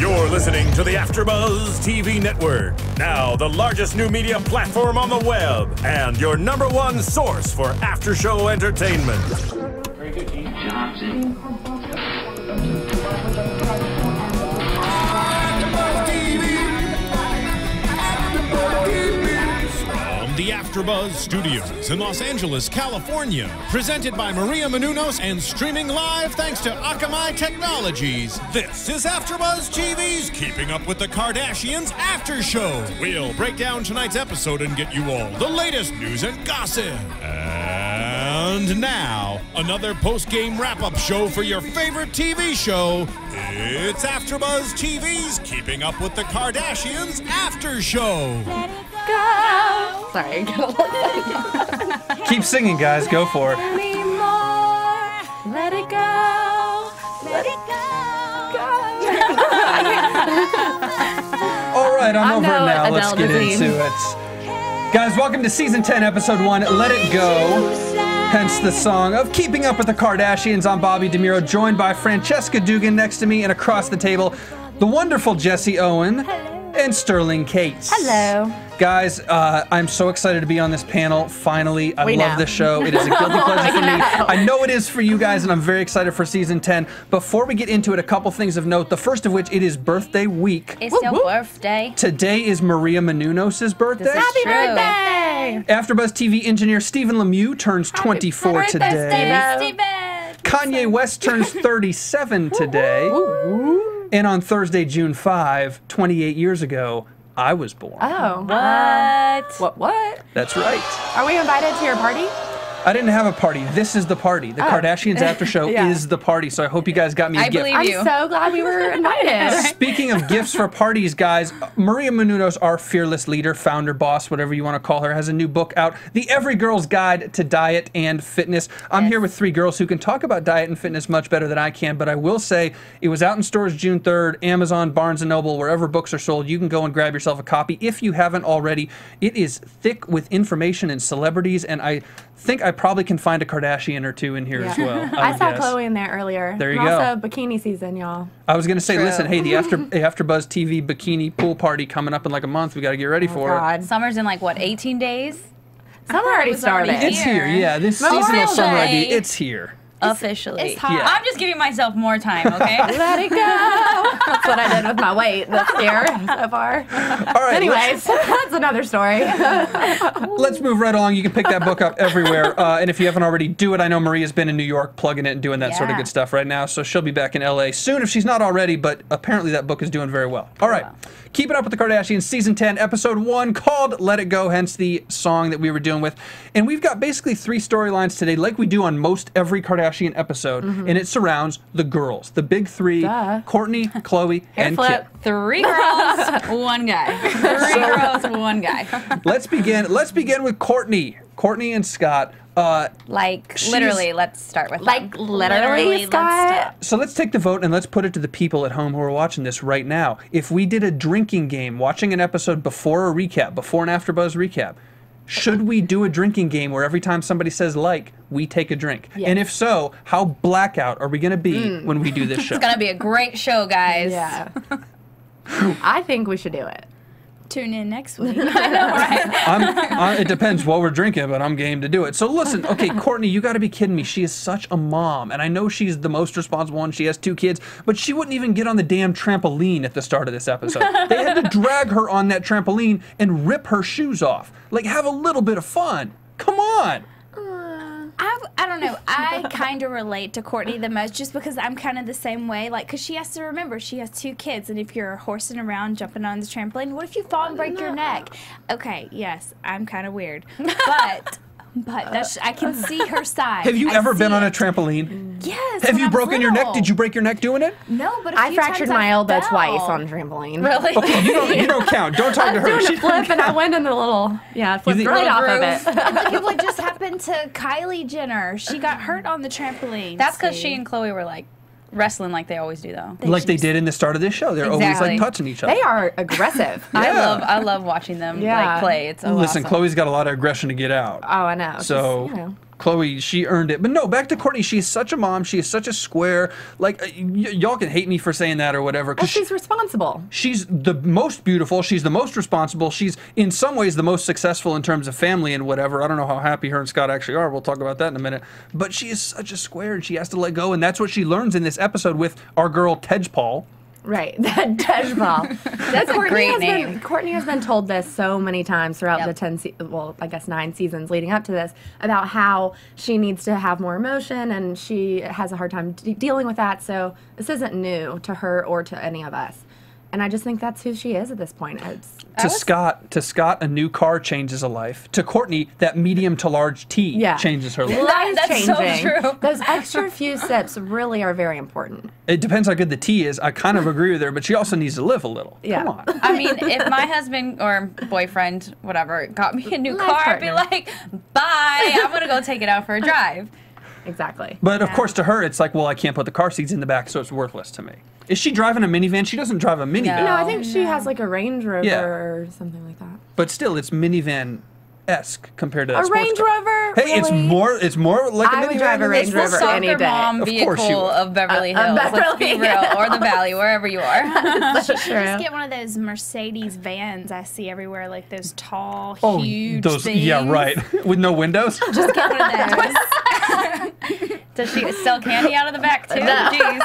You're listening to the AfterBuzz TV network. Now the largest new media platform on the web and your #1 source for after-show entertainment. Very good, Keith. The AfterBuzz Studios in Los Angeles, California. Presented by Maria Menounos and streaming live thanks to Akamai Technologies. This is AfterBuzz TV's Keeping Up with the Kardashians After Show. We'll break down tonight's episode and get you all the latest news and gossip. And now, another post-game wrap-up show for your favorite TV show. It's AfterBuzz TV's Keeping Up with the Kardashians After Show. Go. Sorry. Keep singing, guys. Go for it. Let it go. Let it go. All right, I'm over it now. Let's Adele get into it. Guys, welcome to Season 10, Episode 1, Let It Go. Hence the song of Keeping Up with the Kardashians. I'm Bobby DeMuro, joined by Francesca Dugan next to me, and across the table, the wonderful Jessie Owen and Sterling Cates. Hello. Guys, I'm so excited to be on this panel, finally. I love this show. It is a guilty pleasure for me. I know it is for you guys, and I'm very excited for Season 10. Before we get into it, a couple things of note. The first of which, it is birthday week. It's your birthday. Today is Maria Menounos' birthday. Happy birthday! AfterBuzz TV engineer Stephen Lemieux turns 24 today. Steven. Kanye West turns 37 today. And on Thursday, June 5, 28 years ago, I was born. Oh. What? That's right. Are we invited to your party? I didn't have a party. This is the party. The Kardashians After Show is the party, so I hope you guys got me a gift. I'm so glad we were invited. Speaking of gifts for parties, guys, Maria Menounos, our fearless leader, founder, boss, whatever you want to call her, has a new book out, The Every Girl's Guide to Diet and Fitness. I'm here with 3 girls who can talk about diet and fitness much better than I can, but I will say it was out in stores June 3rd, Amazon, Barnes & Noble, wherever books are sold. You can go and grab yourself a copy if you haven't already. It is thick with information and celebrities, and I think I probably can find a Kardashian or two in here as well. I saw Khloé in there earlier. There you go. go. Also, bikini season, y'all. I was going to say, listen, hey, the AfterBuzz TV bikini pool party coming up in like a month. We got to get ready for it. Summer's in like, what, 18 days? Summer already started. It's here, yeah. This seasonal summer idea, it's here. Officially. It's hot. I'm just giving myself more time, okay? Let it go. That's what I did with my weight this year so far. All right. Anyways, that's another story. Let's move right along. You can pick that book up everywhere. And if you haven't already, do it. I know Maria's been in New York plugging it and doing that sort of good stuff right now. So she'll be back in LA soon if she's not already. But apparently that book is doing very well. All right. Keeping Up with the Kardashians, Season 10, Episode 1, called Let It Go, hence the song that we were doing with. And we've got basically 3 storylines today, like we do on most every Kardashian episode, and it surrounds the girls. The big 3, Kourtney, Khloé, and Kim. 3 girls, 1 guy. 3 girls, 1 guy. Let's begin with Kourtney. Kourtney and Scott. Literally, let's start with literally, Scott? So let's take the vote and let's put it to the people at home who are watching this right now. If we did a drinking game, watching an episode before a recap, before an AfterBuzz recap, should we do a drinking game where every time somebody says we take a drink? Yeah. And if so, how blackout are we going to be when we do this show? It's going to be a great show, guys. Yeah. I think we should do it. Tune in next week. I know, right? It depends what we're drinking, but I'm game to do it. So listen, okay, Kourtney, you got to be kidding me. She is such a mom, and I know she's the most responsible one. She has 2 kids, but she wouldn't even get on the damn trampoline at the start of this episode. They had to drag her on that trampoline and rip her shoes off. Like, have a little bit of fun. Come on. I don't know. I kind of relate to Kourtney the most just because I'm kind of the same way. Like, because she has to remember she has 2 kids, and if you're horsing around, jumping on the trampoline, what if you fall and break your neck? Okay, yes, I'm kind of weird. But that's, I can see her side. Have you ever been on a trampoline? Yes. Have you broken your neck? Did you break your neck doing it? No, but I fractured my elbow twice on a trampoline. Really? Okay, you don't count. Don't talk to her. I was doing a flip and I went in the little, flipped right off of it. Look at what just happened to Kylie Jenner. She got hurt on the trampoline. That's because she and Khloé were like wrestling like they always do, though. Like they did in the start of this show. They're always like touching each other. They are aggressive. I love watching them like play. It's so Listen, awesome. Khloé's got a lot of aggression to get out. Oh, I know. So Khloé, she earned it. But no, back to Kourtney. She is such a mom. She is such a square. Like, y'all can hate me for saying that or whatever. Well, she's responsible. She's the most beautiful. She's the most responsible. She's, in some ways, the most successful in terms of family and whatever. I don't know how happy her and Scott actually are. We'll talk about that in a minute. But she is such a square, and she has to let go. And that's what she learns in this episode with our girl, Tejpal. Right, that Tejpal. That's a great name. Kourtney has been told this so many times throughout the 9 seasons leading up to this, about how she needs to have more emotion and she has a hard time dealing with that. So this isn't new to her or to any of us. And I just think that's who she is at this point. To Scott, a new car changes a life. To Kourtney, that medium to large tea changes her life. That's so true. Those extra few sips really are very important. It depends how good the tea is. I kind of agree with her, but she also needs to live a little. Yeah. Come on. I mean, if my husband or boyfriend, whatever, got me a new car, I'd be like, bye, I'm going to go take it out for a drive. Exactly. But of course, to her, it's like, well, I can't put the car seats in the back, so it's worthless to me. Is she driving a minivan? She doesn't drive a minivan. No, I think she has like a Range Rover or something like that. But still, it's minivan-esque compared to that A Range Rover? Hey, really? it's more like a minivan. I would drive a Range It's Rover the any soccer day. mom Of course you vehicle would. of Beverly Hills. Let's be real. Or the Valley, wherever you are. She should just get one of those Mercedes vans I see everywhere, like those tall, huge those, things. yeah, right. With no windows? Just get one of those. Does she sell candy out of the back too? Jeez.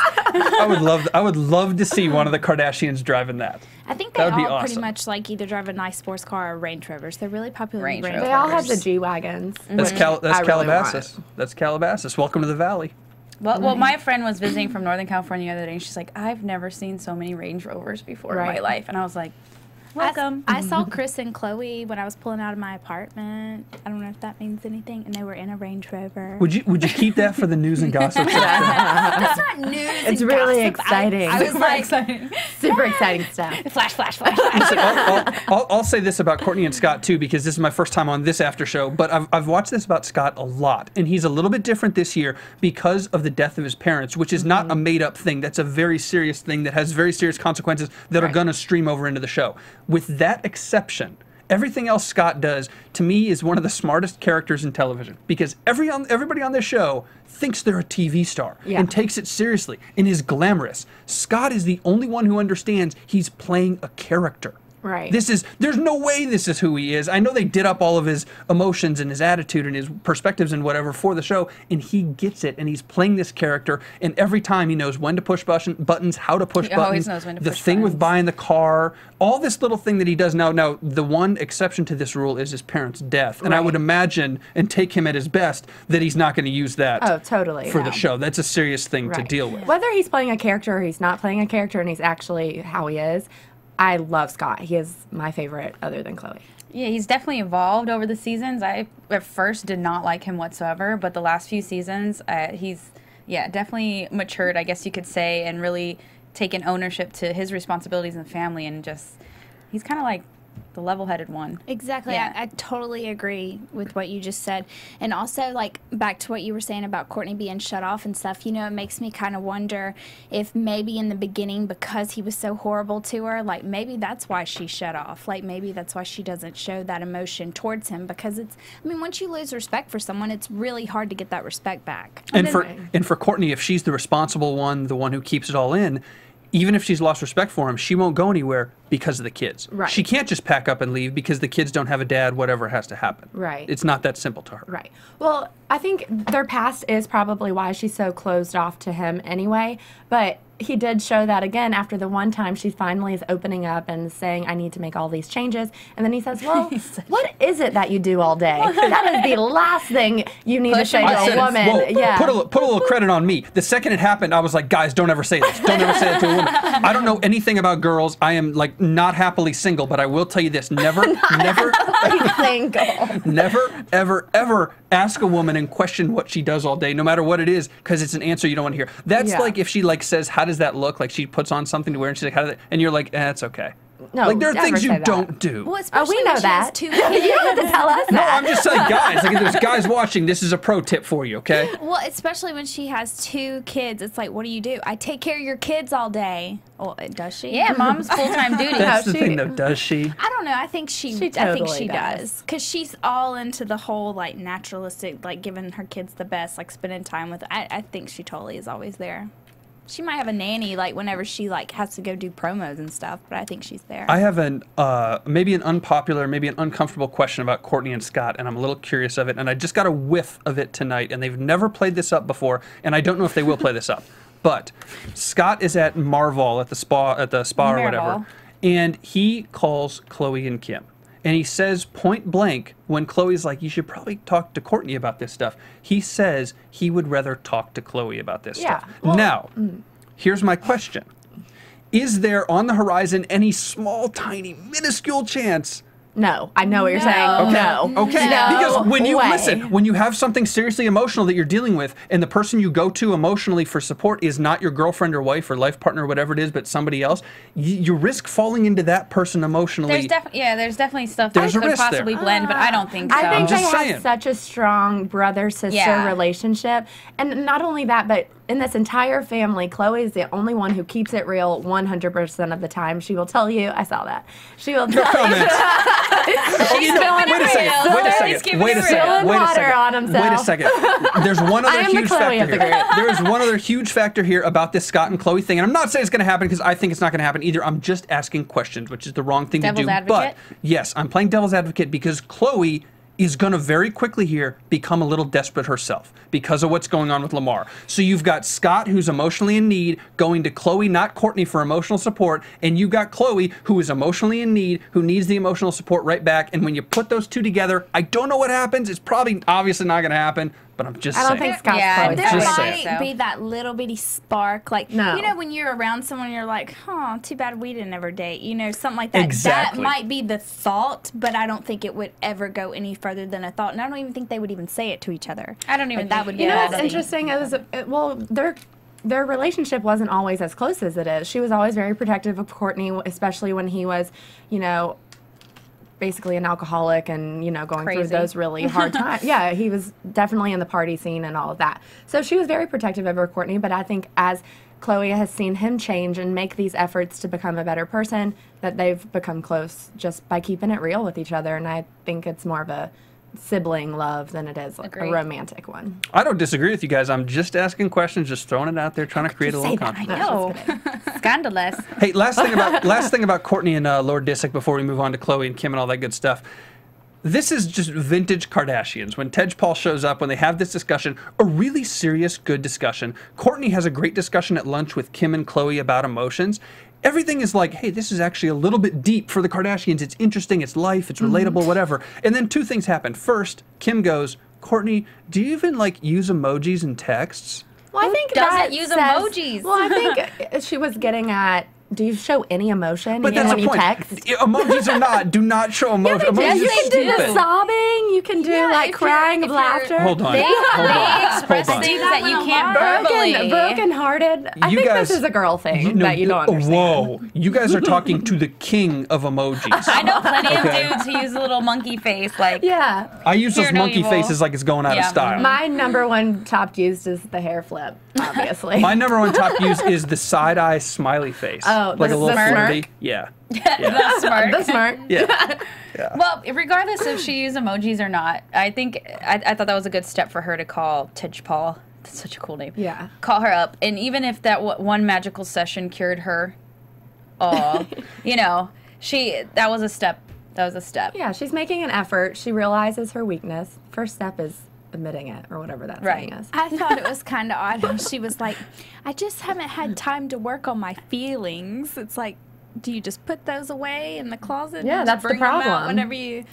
I would love to see one of the Kardashians driving that. I think they That would be all pretty awesome. much like either drive a nice sports car or Range Rovers. They're really popular. Range Range Rovers. They all have the G-Wagons. That's which I really Calabasas. want. That's Calabasas. Welcome to the Valley. Well, my friend was visiting from Northern California the other day, and she's like, I've never seen so many Range Rovers before in my life. And I was like, welcome. I saw Kris and Khloé when I was pulling out of my apartment. I don't know if that means anything. And they were in a Range Rover. Would you keep that for the news and gossip section? That's not news. It's really exciting. I was like, Super exciting stuff. flash, flash, flash. Listen, I'll say this about Kourtney and Scott too, because this is my first time on this after show, but I've watched this about Scott a lot, and he's a little bit different this year because of the death of his parents, which is not a made-up thing. That's a very serious thing that has very serious consequences that are going to stream over into the show. With that exception, everything else Scott does, to me, is one of the smartest characters in television, because everybody on this show thinks they're a TV star and takes it seriously and is glamorous. Scott is the only one who understands he's playing a character. Right. There's no way this is who he is. I know they did up all of his emotions and his attitude and his perspectives and whatever for the show, and he gets it, and he's playing this character, and every time he knows when to push buttons, how to push He buttons. always knows when to the push thing with buttons. buying the car, all this little thing that he does now. Now, the one exception to this rule is his parents' death, and I would imagine, and take him at his best, that he's not going to use that for the show. That's a serious thing to deal with. Whether he's playing a character or he's not playing a character and he's actually how he is, I love Scott. He is my favorite other than Khloé. Yeah, he's definitely evolved over the seasons. I, at first, did not like him whatsoever, but the last few seasons, he's, definitely matured, I guess you could say, and really taken ownership to his responsibilities in the family, and just, he's kind of like the level-headed one. Exactly. Yeah. I totally agree with what you just said. And also, like, back to what you were saying about Kourtney being shut off and stuff, you know, it makes me kind of wonder if maybe in the beginning, because he was so horrible to her, like, maybe that's why she shut off. Like, maybe that's why she doesn't show that emotion towards him, because it's, I mean, once you lose respect for someone, it's really hard to get that respect back. And for Kourtney, if she's the responsible one, the one who keeps it all in, even if she's lost respect for him, she won't go anywhere because of the kids. Right. She can't just pack up and leave because the kids don't have a dad, whatever has to happen. Right. It's not that simple to her. Right. Well, I think their past is probably why she's so closed off to him anyway, but he did show that again after the one time she finally is opening up and saying, I need to make all these changes. And then he says, well, what is it that you do all day? That is the last thing you need to say to a woman. Whoa, put a little credit on me. The second it happened, I was like, guys, don't ever say this. Don't ever say it to a woman. I don't know anything about girls. I am like not happily single, but I will tell you this. Never, ever ask a woman and question what she does all day, no matter what it is, because it's an answer you don't want to hear. That's like if she like says, how does that look? Like she puts on something to wear and she's like, how does it? And you're like, it's okay. No, like, there are never things say you that. don't do. Well, especially we know when she has that. 2 You don't have to tell us No, that. I'm just saying, guys. Like, if there's guys watching, this is a pro tip for you, okay? Well, especially when she has 2 kids, it's like, what do? I take care of your kids all day. Well, does she? Yeah, mom's full-time duty. That's the she- thing, though. Does she? I don't know. I think she totally does. Because she's all into the whole, like, naturalistic, like, giving her kids the best, like, spending time with. I think she totally is always there. She might have a nanny, like, whenever she, like, has to go do promos and stuff, but I think she's there. I have maybe an unpopular, maybe an uncomfortable question about Kourtney and Scott, and I'm a little curious of it, and I just got a whiff of it tonight, and they've never played this up before, and I don't know if they will play this up. But Scott is at Marvel at the spa or whatever, Marvel. and he calls Khloé and Kim. And he says point blank, when Khloé's like, you should probably talk to Kourtney about this stuff, he says he would rather talk to Khloé about this stuff. Well, now, here's my question. Is there on the horizon any small, tiny, minuscule chance? No, I know what you're saying. No. No. Okay, No because when you way. listen, when you have something seriously emotional that you're dealing with, and the person you go to emotionally for support is not your girlfriend or wife or life partner or whatever it is, but somebody else, you risk falling into that person emotionally. There's definitely stuff There's that a could risk there. possibly blend, but I don't think so. I think they just have saying. such a strong brother-sister Yeah. relationship. And not only that, but in this entire family, Khloé is the only one who keeps it real 100% of the time. She will tell you, I saw that. She will tell you. Comments. She's spilling Wait a it second. real. Wait a He's second. keeping Wait a it second. Spilling Wait a water second. on himself. Wait a second. There's one I other am the huge Khloé factor of the here. group. There is one other huge factor here about this Scott and Khloé thing, and I'm not saying it's going to happen because I think it's not going to happen either. I'm just asking questions, which is the wrong thing Devil's to do. advocate? But yes, I'm playing devil's advocate because Khloé is going to very quickly here become a little desperate herself because of what's going on with Lamar. So you've got Scott, who's emotionally in need, going to Khloé, not Kourtney, for emotional support, and you've got Khloé, who is emotionally in need, who needs the emotional support right back. And when you put those two together, I don't know what happens. It's probably obviously not going to happen, but I'm just I don't saying. think Scott's Yeah, Khloé's There Just Khloé. saying. might be that little bitty spark, like, No. you know, when you're around someone, you're like, oh, too bad we didn't ever date, you know, something like that. Exactly. That might be the thought, but I don't think it would ever go any further than a thought, and I don't even think they would even say it to each other. I don't even And that think- would be You know Yeah, what's I think- interesting is, well, their relationship wasn't always as close as it is. She was always very protective of Kourtney, especially when he was, you know, basically an alcoholic and, you know, going through Crazy. those really hard times. Yeah, he was definitely in the party scene and all of that. So she was very protective of her Kourtney, but I think as Khloé has seen him change and make these efforts to become a better person, that they've become close just by keeping it real with each other. And I think it's more of a sibling love than it is like a Agreed. romantic one. I don't disagree with you guys. I'm just asking questions, just throwing it out there, trying to create a little Say that. controversy. No. Scandalous. Hey, last thing about Kourtney and Lord Disick before we move on to Khloé and Kim and all that good stuff. This is just vintage Kardashians. When Tej Paul shows up, when they have this discussion, a really serious, good discussion. Kourtney has a great discussion at lunch with Kim and Khloé about emotions. Everything is like, hey, this is actually a little bit deep for the Kardashians. It's interesting, it's life, it's relatable, whatever. And then two things happen. First, Kim goes, Kourtney, do you even like use emojis in texts? Well, I think doesn't that use says- emojis? Well, I think she was getting at, do you show any emotion But even that's when the you point. text? Emojis do not show emotion. Emojis you are can do stupid. sobbing. You can do like if crying you're- of laughter. Hold on. They Hold on. express Hold on. things that you can't verbally. Broken-hearted. I You think guys- this is a girl thing that you don't understand. Whoa. You guys are talking to the king of emojis. I know plenty Okay. of dudes who use a little monkey face, like Yeah. I use those Fear no monkey evil. faces like it's going out of Yeah. style. My number one top used is the hair flip, obviously. My number one top use is the side-eye smiley face. Oh, like a the little smirk? flirty. Yeah. that's smart. the smart. Yeah. Well, regardless if she used emojis or not, I think I thought that was a good step for her to call Tej Paul. That's such a cool name. Yeah. Call her up, and even if that one magical session cured her, you know, that was a step. That was a step. Yeah, she's making an effort. She realizes her weakness. First step is admitting it, or whatever that saying is. I thought it was kind of odd how she was like, I just haven't had time to work on my feelings. It's like, do you just put those away in the closet? Yeah, and that's just the bring them out problem. whenever you.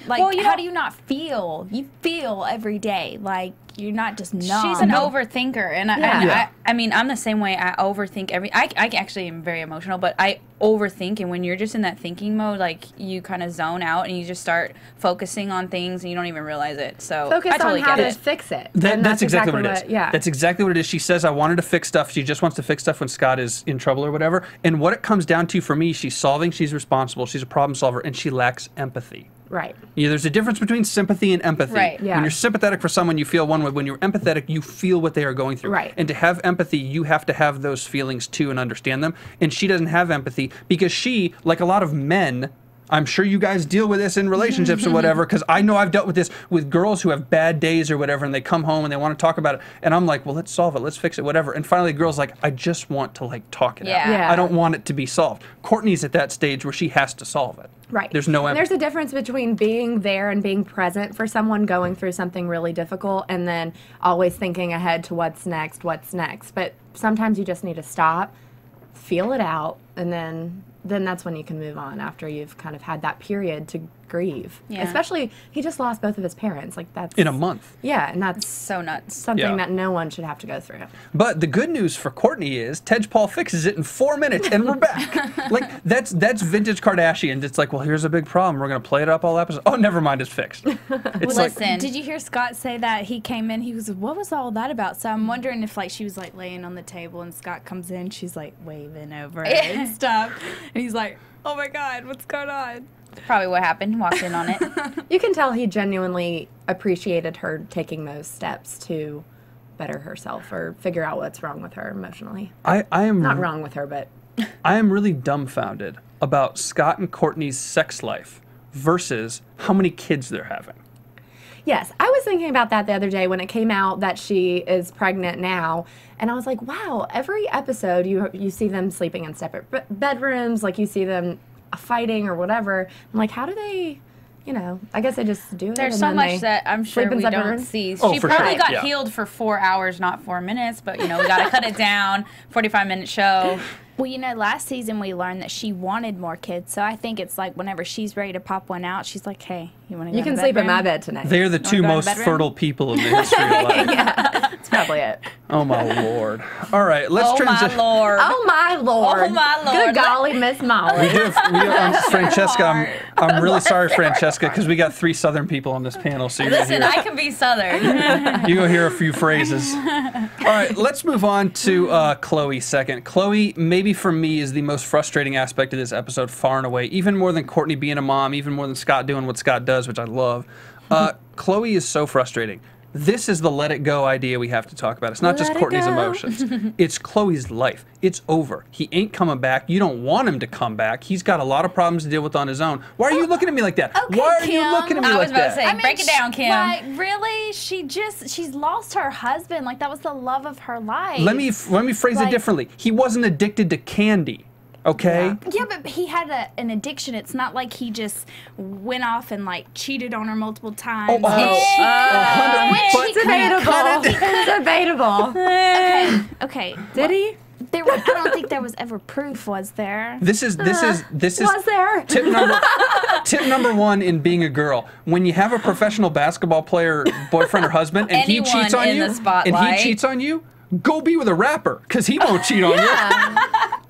Like, Well, you how know- do you not feel? You feel every day. Like, you're not just numb. She's an overthinker, and Yeah. I mean, I'm the same way. I overthink I actually am very emotional, but I overthink, and when you're just in that thinking mode, like, you kind of zone out, and you just start focusing on things, and you don't even realize it. So Focus I totally on how get to it. fix it. That, And that's exactly what it is. what- Yeah. That's exactly what it is. She says, I wanted to fix stuff. She just wants to fix stuff when Scott is in trouble or whatever. And what it comes down to for me, she's solving, she's responsible, she's a problem solver, and she lacks empathy. Right. Yeah, there's a difference between sympathy and empathy. Right. Yeah. When you're sympathetic for someone, you feel one way. When you're empathetic, you feel what they are going through. Right. And to have empathy, you have to have those feelings too and understand them. And she doesn't have empathy because she, like a lot of men, I'm sure you guys deal with this in relationships or whatever, because I know I've dealt with this with girls who have bad days or whatever, and they come home and they want to talk about it. And I'm like, well, let's solve it. Let's fix it, whatever. And finally, the girl's like, I just want to, like, talk it out. Yeah. I don't want it to be solved. Kourtney's at that stage where she has to solve it. Right. There's no And empathy. there's a difference between being there and being present for someone going through something really difficult and then always thinking ahead to what's next. But sometimes you just need to stop, feel it out, and then that's when you can move on after you've kind of had that period to grieve. Yeah. Especially, he just lost both of his parents. Like, that's... In a month. Yeah, and that's So nuts. something Yeah. that no one should have to go through. But the good news for Kourtney is Tej Paul fixes it in 4 minutes, and we're back. Like, that's vintage Kardashians. It's like, well, here's a big problem. We're gonna play it up all episode. Oh, never mind, it's fixed. It's like, Listen. Did you hear Scott say that he came in? He was, what was all that about? So I'm wondering if, like, she was, like, laying on the table and Scott comes in, she's, like, waving over it and stuff. And he's like, oh my God, what's going on? Probably what happened. Walked in on it. You can tell he genuinely appreciated her taking those steps to better herself or figure out what's wrong with her emotionally. I am Not wrong with her, but I am really dumbfounded about Scott and Kourtney's sex life versus how many kids they're having. yes, I was thinking about that the other day when it came out that she is pregnant now, and I was like, wow, every episode you see them sleeping in separate bedrooms, like you see them fighting or whatever. I'm like, how do they, I guess they just do it. There's and so then much they that I'm sure sleep in we separate don't rooms? see. Oh, She for probably sure. got Yeah. healed for 4 hours, not 4 minutes, but we got to cut it down. 45-minute show. Well, last season we learned that she wanted more kids. So I think it's like whenever she's ready to pop one out, she's like, hey, you want to go You in can the sleep in bedroom? my bed tonight. They're the two go to the most bedroom? fertile people in the history of life. That's probably it. Oh my Lord. All right, let's Oh, my transition. Lord. Oh my Lord. Oh, my Lord. Good golly, Miss Molly. Francesca, I'm really sorry, Francesca, because we got 3 Southern people on this panel. So you're gonna Listen, hear, I can be Southern. you go hear a few phrases. All right, let's move on to Khloé second. Khloé, maybe for me, is the most frustrating aspect of this episode, far and away. Even more than Kourtney being a mom, even more than Scott doing what Scott does, which I love. Khloé is so frustrating. This is the let it go idea we have to talk about. It's not just Let it Kourtney's go. emotions. It's Khloé's life. It's over. He ain't coming back. You don't want him to come back. He's got a lot of problems to deal with on his own. Why are you looking at me like that? Okay, Why are you Kim. looking at me I like was about to that? say, break it down, Kim. Like, really? She's lost her husband. Like, that was the love of her life. Let me phrase it Like- differently. He wasn't addicted to candy. Okay? Yeah, but he had an addiction. It's not like he just went off and, like, cheated on her multiple times. Oh, It's debatable. It's debatable. Okay. Did he? I don't think there was ever proof, was there? This is Was there? tip number 1 in being a girl. When you have a professional basketball player, boyfriend or husband, and he Anyone cheats on in you, the spotlight. go be with a rapper, because he won't cheat on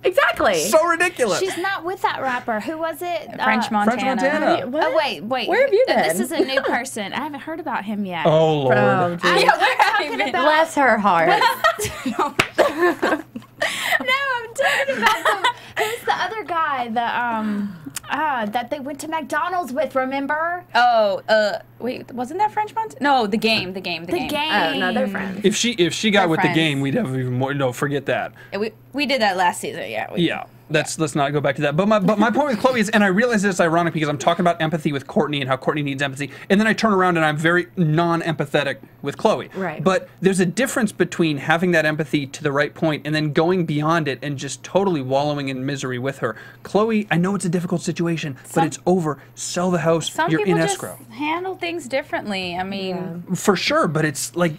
Exactly. you. So ridiculous. She's not with that rapper. Who was it? French Montana. French Montana. What? Oh, wait. Where have you This been? is a new person. I haven't heard about him yet. Oh, Lord. Oh, geez. We're talking about... Bless her heart. No, I'm talking about who's the other guy that they went to McDonald's with, remember? Oh, wait, wasn't that French Montana? No, the game. The game. Oh, no, they're friends. If she got with the friends. game, we'd have even more. No, forget that. We did that last season, yeah. Yeah. Let's not go back to that. But my point with Khloé is, and I realize it's ironic because I'm talking about empathy with Kourtney and how Kourtney needs empathy, and then I turn around and I'm very non-empathetic with Khloé. Right. But there's a difference between having that empathy to the right point and then going beyond it and just totally wallowing in misery with her. Khloé, I know it's a difficult situation, but it's over. Sell the house. Some You're people in just escrow. handle things differently. I mean, For sure, but it's like,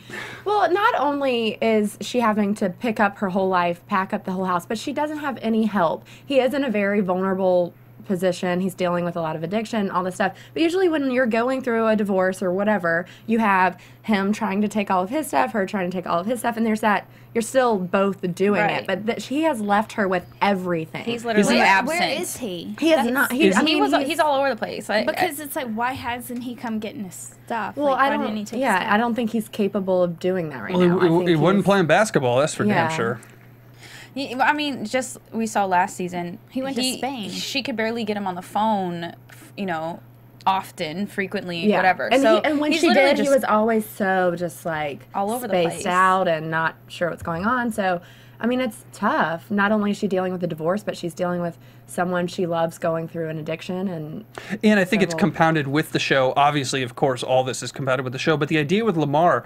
Well, not only is she having to pick up her whole life, pack up the whole house, but she doesn't have any help. He is in a very vulnerable position. He's dealing with a lot of addiction, all this stuff. But usually when you're going through a divorce or whatever, you have him trying to take all of his stuff, her trying to take all of his stuff, and there's that, you're still both doing it. But he has left her with everything. He's literally absent. Where is he? He is not. He's all over the place. Because it's like, why hasn't he come getting his stuff? Well, like, why didn't he take his stuff? I don't think he's capable of doing that right now. Well, he wasn't playing basketball, that's for damn sure. I mean, just we saw last season. He went to Spain. She could barely get him on the phone, often, frequently, whatever. And when she did, he was always so just like all over the place, spaced out and not sure what's going on. So, I mean, it's tough. Not only is she dealing with a divorce, but she's dealing with someone she loves going through an addiction. And I think it's compounded with the show. Obviously, of course, all this is compounded with the show. But the idea with Lamar,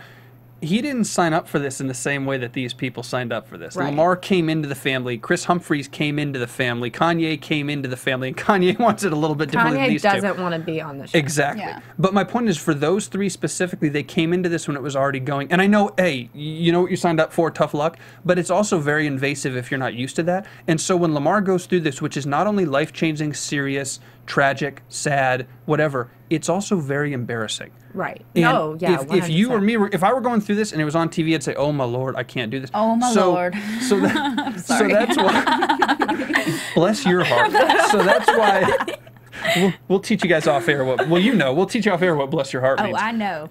he didn't sign up for this in the same way that these people signed up for this. Right. Lamar came into the family. Chris Humphries came into the family. Kanye came into the family. And Kanye wants it a little bit differently than these two. Kanye doesn't want to be on the show. Exactly. Yeah. But my point is, for those three specifically, they came into this when it was already going. And I know, hey, you know what you signed up for, tough luck. But it's also very invasive if you're not used to that. And so when Lamar goes through this, which is not only life-changing, serious, tragic, sad, whatever, it's also very embarrassing. Right. And if you or me were, if I were going through this and it was on TV, I'd say, "Oh my Lord, I can't do this." Oh my Lord. So that's why. Bless your heart. So that's why. We'll teach you guys off air what. Well, we'll teach you off air what "bless your heart" means. Oh, I know.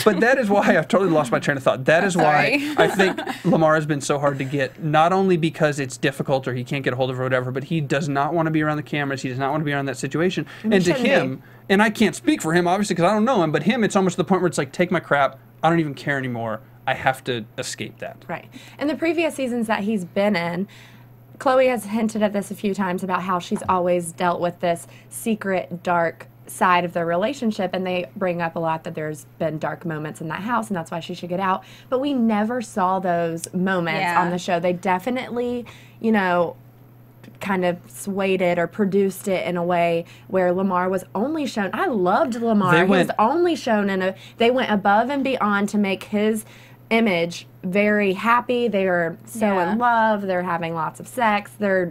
But that is why I've totally lost my train of thought. That is why I think Lamar has been so hard to get. Not only because it's difficult or he can't get a hold of her or whatever, but he does not want to be around the cameras. He does not want to be around that situation. And to him, and I can't speak for him obviously because I don't know him, but him, it's almost to the point where it's like, take my crap. I don't even care anymore. I have to escape that. Right. In the previous seasons that he's been in, Khloé has hinted at this a few times about how she's always dealt with this secret, dark side of their relationship, and they bring up a lot that there's been dark moments in that house, and that's why she should get out. But we never saw those moments on the show. They definitely, kind of swayed it or produced it in a way where Lamar was only shown. I loved Lamar. He was only shown they went above and beyond to make his image very happy. They are so in love. They're having lots of sex. They're,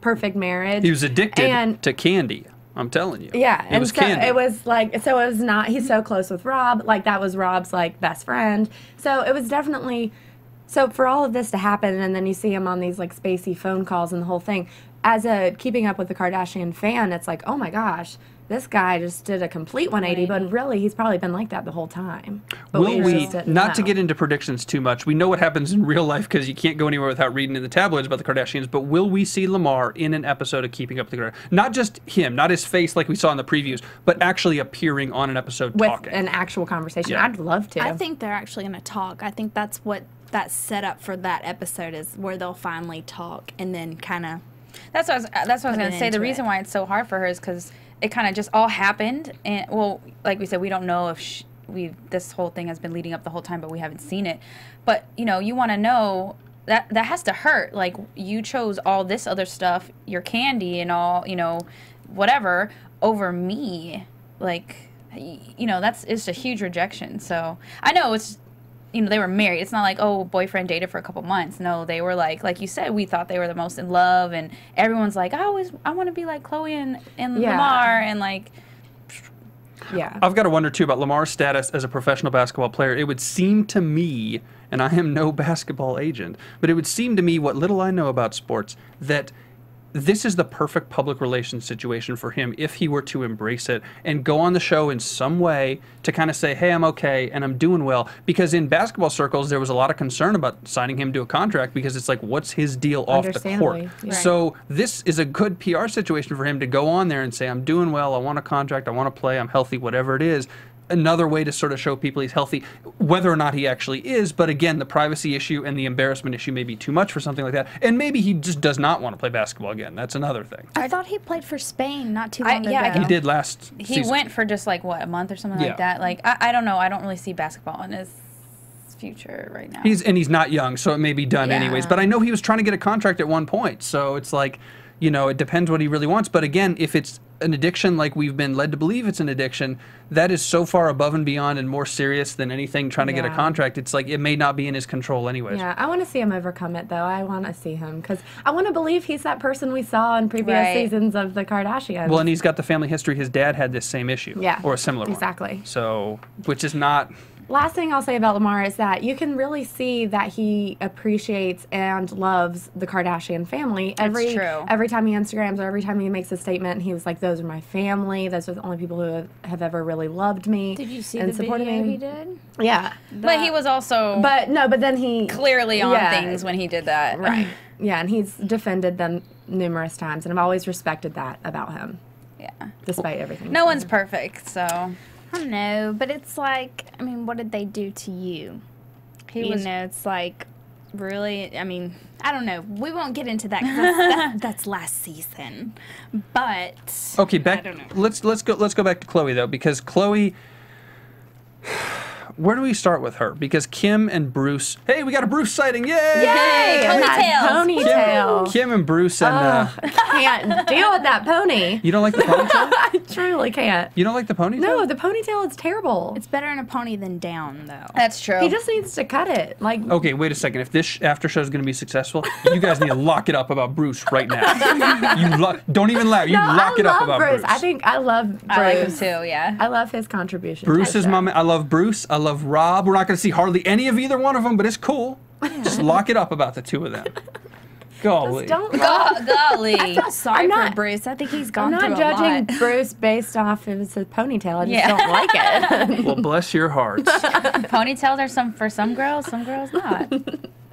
perfect marriage. He was addicted to candy. I'm telling you. Yeah. It was candy. It was like, so it was not, he's so close with Rob. Like, that was Rob's, best friend. So it was definitely, so for all of this to happen, and then you see him on these, spacey phone calls and the whole thing, as a Keeping Up with the Kardashian fan, it's like, oh my gosh, this guy just did a complete 180, but really he's probably been like that the whole time. But will we, not to get into predictions too much, we know what happens in real life because you can't go anywhere without reading in the tabloids about the Kardashians, but will we see Lamar in an episode of Keeping Up with the Kardashians? Not just him, not his face like we saw in the previews, but actually appearing on an episode talking. With an actual conversation. Yeah. I'd love to. I think they're actually going to talk. I think that's what that setup for that episode is, where they'll finally talk and then kind of... That's what I was going to say. The reason why it's so hard for her is because it kind of just all happened, and like we said, we don't know if this whole thing has been leading up the whole time, but we haven't seen it. But you want to know that has to hurt. Like, you chose all this other stuff, your candy and all, whatever, over me. Like, it's a huge rejection. So I know it's. They were married. It's not like, boyfriend dated for a couple months. No, they were like you said, we thought they were the most in love, and everyone's like, I want to be like Khloé and Lamar, and yeah. I've got to wonder too about Lamar's status as a professional basketball player. It would seem to me, and I am no basketball agent, but it would seem to me, what little I know about sports, that this is the perfect public relations situation for him if he were to embrace it and go on the show in some way to kind of say, hey, I'm okay and I'm doing well. Because in basketball circles, there was a lot of concern about signing him to a contract because it's like, what's his deal off the court? Yeah. So this is a good PR situation for him to go on there and say, I'm doing well, I want a contract, I want to play, I'm healthy, whatever it is. Another way to sort of show people he's healthy, whether or not he actually is. But again, the privacy issue and the embarrassment issue may be too much for something like that. And maybe he just does not want to play basketball again. That's another thing. I thought he played for Spain not too long ago. He did last season. He went for just a month or something like that. I don't know. I don't really see basketball in his future right now. He's not young, so it may be done anyways. But I know he was trying to get a contract at one point. So it's like, it depends what he really wants. But again, if it's an addiction like we've been led to believe it's an addiction, that is so far above and beyond and more serious than anything trying to get a contract. It's like it may not be in his control anyways. Yeah, I want to see him overcome it, though. I want to see him because I want to believe he's that person we saw in previous seasons of the Kardashians. Well, and he's got the family history. His dad had this same issue. Yeah. Or a similar one. Exactly. So, which is not... Last thing I'll say about Lamar is that you can really see that he appreciates and loves the Kardashian family. Every time he Instagrams or every time he makes a statement, he was like, "Those are my family. Those are the only people who have ever really loved me." Did you see and the video he did? Yeah, but he was also but then he clearly on things when he did that. Right. Yeah, and he's defended them numerous times, and I've always respected that about him. Yeah, despite everything. No one's perfect, so. I don't know, but it's like, I mean, what did they do to you? It's like, really, I mean, I don't know. We won't get into that because that's last season. But okay, back. I don't know. Let's go back to Khloé though, because Khloé. Where do we start with her? Because Kim and Bruce. Hey, we got a Bruce sighting! Yay! Yay! Ponytail. Kim and Bruce and. Can't deal with that pony. You don't like the ponytail? I truly can't. You don't like the ponytail? No, the ponytail is terrible. It's better in a pony than down, though. That's true. He just needs to cut it. Like. Okay, wait a second. If this after show is going to be successful, you guys need to lock it up about Bruce right now. Don't even laugh. You lock it up about Bruce. I think I love Bruce. I like him too. Yeah. I love his contribution. Bruce's mom. I love Bruce. I love Rob. We're not going to see hardly any of either one of them, but it's cool. Just lock it up about the two of them. Golly. Golly. I feel sorry for Bruce. I think he's gone through a lot. I'm not judging Bruce based off of his ponytail. I just don't like it. Well, bless your hearts. Ponytails are for some girls not.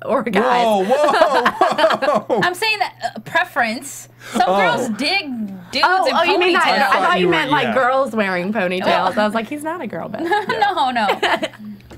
Or guys. Whoa. I'm saying that preference. Some girls dig dudes in ponytails. You mean that? I thought you meant like girls wearing ponytails. I was like, he's not a girl, but no.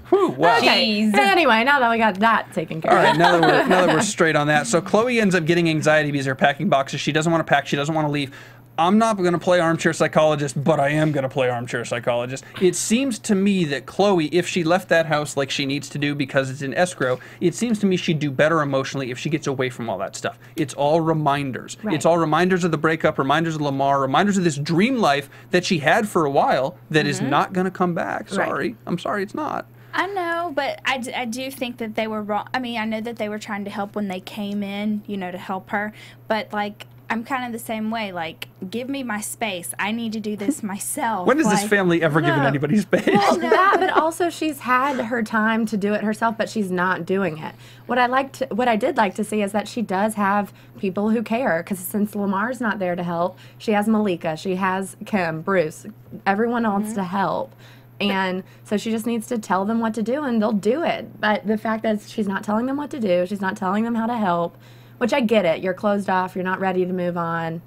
Whew, wow. Okay. Anyway, now that we got that taken care of. All right, now that we're straight on that. So Khloé ends up getting anxiety because they're packing boxes. She doesn't want to pack. She doesn't want to leave. I'm not going to play armchair psychologist, but I am going to play armchair psychologist. It seems to me that Khloé, if she left that house like she needs to do because it's in escrow, it seems to me she'd do better emotionally if she gets away from all that stuff. It's all reminders. Right. It's all reminders of the breakup, reminders of Lamar, reminders of this dream life that she had for a while that is not going to come back. Sorry. Right. I'm sorry, it's not. I know, but I do think that they were wrong. I mean, I know that they were trying to help when they came in, to help her. But, like, I'm kind of the same way. Like, give me my space. I need to do this myself. When has this family ever given anybody space? Well, that, but also she's had her time to do it herself, but she's not doing it. What I did like to see is that she does have people who care, because since Lamar's not there to help, she has Malika, she has Kim, Bruce, everyone wants to help. And so she just needs to tell them what to do, and they'll do it. But the fact that she's not telling them what to do, she's not telling them how to help, which I get it. You're closed off. You're not ready to move on,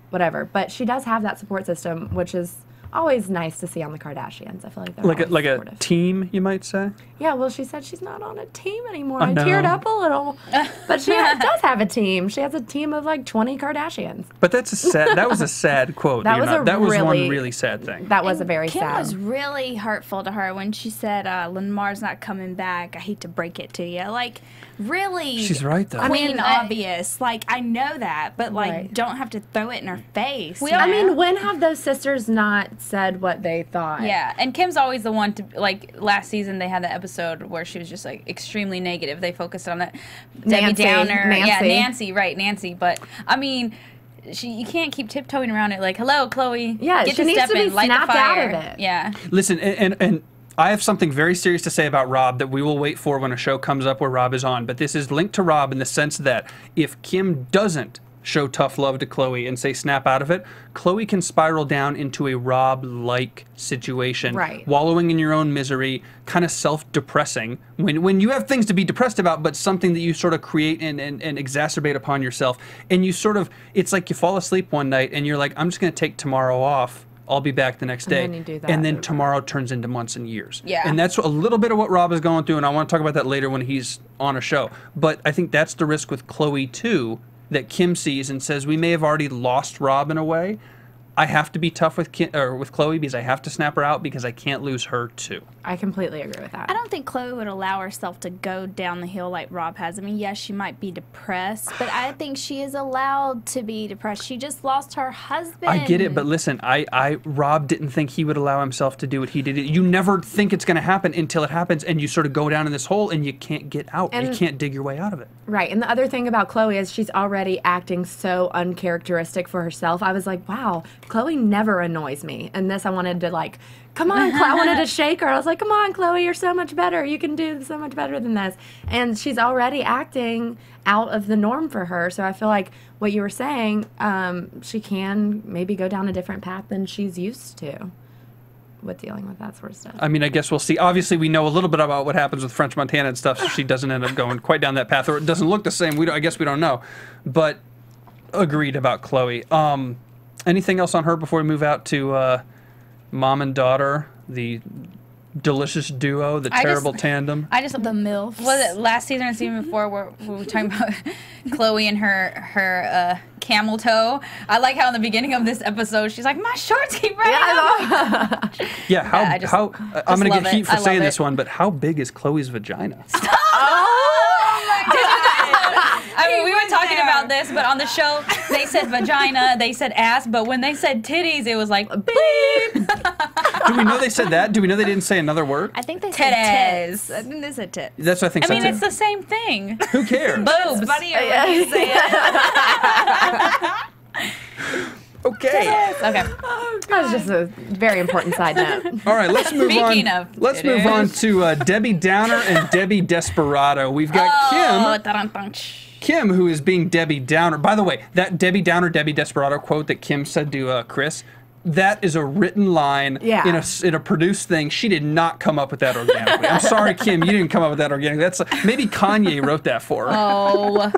whatever. But she does have that support system, which is always nice to see on the Kardashians. I feel like they're like a team, you might say. Yeah, well, she said she's not on a team anymore. I teared up a little, but she does have a team. She has a team of like 20 Kardashians. But that was a sad quote. That was one really sad thing. That was a very sad. Kim was really hurtful to her when she said, "Lamar's not coming back. I hate to break it to you." Like, really? She's right though. Obvious. Like, I know that, but like, don't have to throw it in her face. I mean, when have those sisters not said what they thought? Yeah, and Kim's always the one to, like, last season they had the episode where she was just like extremely negative. They focused on that Debbie Downer. Nancy. But I mean, you can't keep tiptoeing around it. Like, hello, Khloé. Yeah, get she needs to be snapped out of it. Yeah. Listen, and I have something very serious to say about Rob that we will wait for when a show comes up where Rob is on. But this is linked to Rob in the sense that if Kim doesn't show tough love to Khloé and say snap out of it, Khloé can spiral down into a Rob-like situation, wallowing in your own misery, kind of self-depressing. When you have things to be depressed about, but something that you sort of create and exacerbate upon yourself, and you sort of, it's like you fall asleep one night and you're like, I'm just going to take tomorrow off. I'll be back the next day. And then tomorrow turns into months and years. Yeah. And that's a little bit of what Rob is going through, and I want to talk about that later when he's on a show. But I think that's the risk with Khloé too, that Kim sees and says, we may have already lost Rob in a way. I have to be tough with with Khloé because I have to snap her out because I can't lose her too. I completely agree with that. I don't think Khloé would allow herself to go down the hill like Rob has. I mean, yes, she might be depressed, but I think she is allowed to be depressed. She just lost her husband. I get it, but listen, Rob didn't think he would allow himself to do what he did. You never think it's going to happen until it happens, and you sort of go down in this hole, and you can't get out. And you can't dig your way out of it. Right, and the other thing about Khloé is she's already acting so uncharacteristic for herself. I was like, wow, Khloé never annoys me. And this, I wanted to like, come on, I wanted to shake her. I was like, come on, Khloé, you're so much better. You can do so much better than this. And she's already acting out of the norm for her. So I feel like what you were saying, she can maybe go down a different path than she's used to with dealing with that sort of stuff. I mean, I guess we'll see. Obviously, we know a little bit about what happens with French Montana and stuff, so she doesn't end up going quite down that path, or it doesn't look the same. I guess we don't know. But agreed about Khloé. Anything else on her before we move out to mom and daughter, the delicious duo, the terrible tandem? I just The MILFs. Was it last season or season before where we were talking about Khloé and her camel toe? I like how in the beginning of this episode she's like, my shorts keep running out. Yeah, how I'm going to get heat for saying this it. one, but how big is Khloé's vagina? I mean, we were talking about this, but on the show, they said vagina, they said ass, but when they said titties, it was like, beep. Do we know they said that? Do we know they didn't say another word? I think they said Titties. tits. I think they said tits. That's what I think. I mean, it's the same thing. Who cares? Boobs. Funnier when you say it. Okay. Okay. That was just a very important side note. All right, let's move Speaking on. of Let's move on to Debbie Downer and Debbie Desperado. We've got Kim, who is being Debbie Downer. By the way, that Debbie Downer, Debbie Desperado quote that Kim said to Kris, that is a written line in a produced thing. She did not come up with that organically. I'm sorry, Kim, you didn't come up with that organically. That's maybe Kanye wrote that for her. Oh,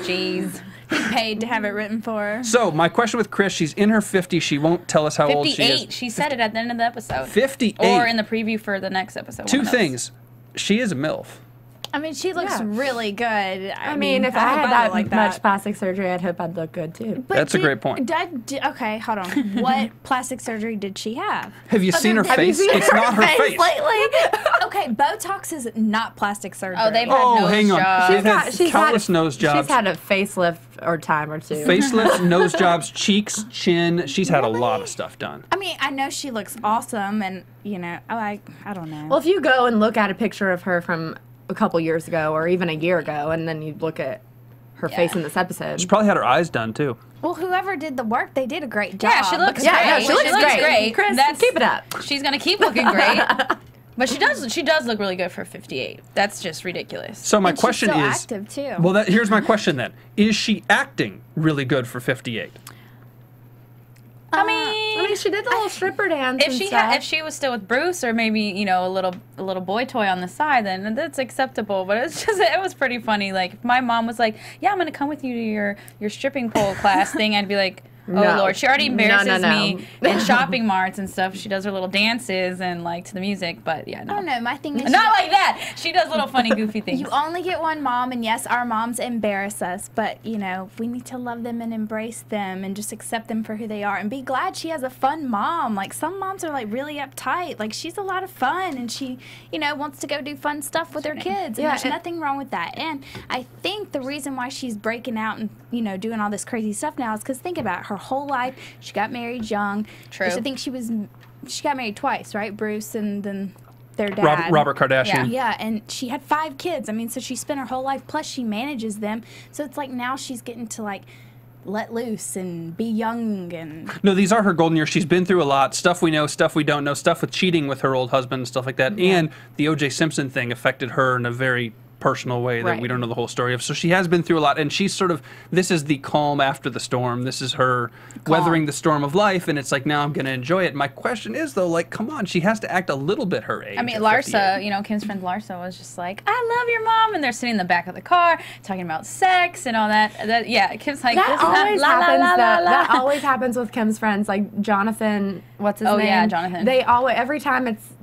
jeez. He paid to have it written for her. So my question with Kris, she's in her 50s. She won't tell us how old she is. 58. She said it at the end of the episode. 58. Or in the preview for the next episode. Two things. She is a MILF. I mean, she looks really good. I mean, if I had that much plastic surgery, I'd hope I'd look good too. But That's a great point. Okay, hold on. What plastic surgery did she have? Have you seen her face? It's not her face. Lately? Okay, Botox is not plastic surgery. Oh, they've had nose hang on. jobs. She's had countless nose jobs. She's had a facelift or time or two. Facelift, nose jobs, cheeks, chin. She's had a lot of stuff done. I mean, I know she looks awesome, and you know, I don't know. Well, if you go and look at a picture of her from a couple years ago or even a year ago, and then you look at her face in this episode. She probably had her eyes done too. Well, whoever did the work, they did a great job. Yeah, she looks great. Yeah, she looks great. Kris, keep it up. She's gonna keep looking great. But she does look really good for 58. That's just ridiculous. So my And question she's still is, active too. well, here's my question then: is she acting really good for 58? I mean, she did the little stripper dance. if she was still with Bruce, or maybe a little boy toy on the side, then that's acceptable. But it was pretty funny. Like if my mom was like, "Yeah, I'm gonna come with you to your stripping pole class thing," I'd be like, "Oh No. Lord!" She already embarrasses No. me in shopping marts and stuff. She does her little dances and like to the music, but yeah, no. I don't know. My thing is Not like that. She does little funny, goofy things. you only get one mom, and yes, our moms embarrass us, but we need to love them and embrace them and just accept them for who they are and be glad she has a fun mom. Like some moms are like really uptight. Like she's a lot of fun, and she, wants to go do fun stuff with her kids, and there's nothing wrong with that. And I think the reason why she's breaking out and doing all this crazy stuff now is because think about it, her whole life she got married young. True. I think she got married twice, right? Bruce and then their dad. Robert Kardashian. Yeah, and she had 5 kids. I mean, so she spent her whole life, plus she manages them. So it's like now she's getting to like let loose and be young and... No, these are her golden years. She's been through a lot. Stuff we know, stuff we don't know, stuff with cheating with her old husband and stuff like that. Yeah. And the O.J. Simpson thing affected her in a very personal way that we don't know the whole story of. So she has been through a lot, and she's sort of, this is the calm after the storm. This is her weathering the storm of life, and it's like, now I'm going to enjoy it. My question is, though, like, come on, she has to act a little bit her age. I mean, Larsa, Kim's friend Larsa was just like, I love your mom, and they're sitting in the back of the car talking about sex and all that. Yeah, Kim's like, that always happens. That always happens with Kim's friends, like Jonathan. What's his name? Oh yeah, Jonathan. They always, every time it's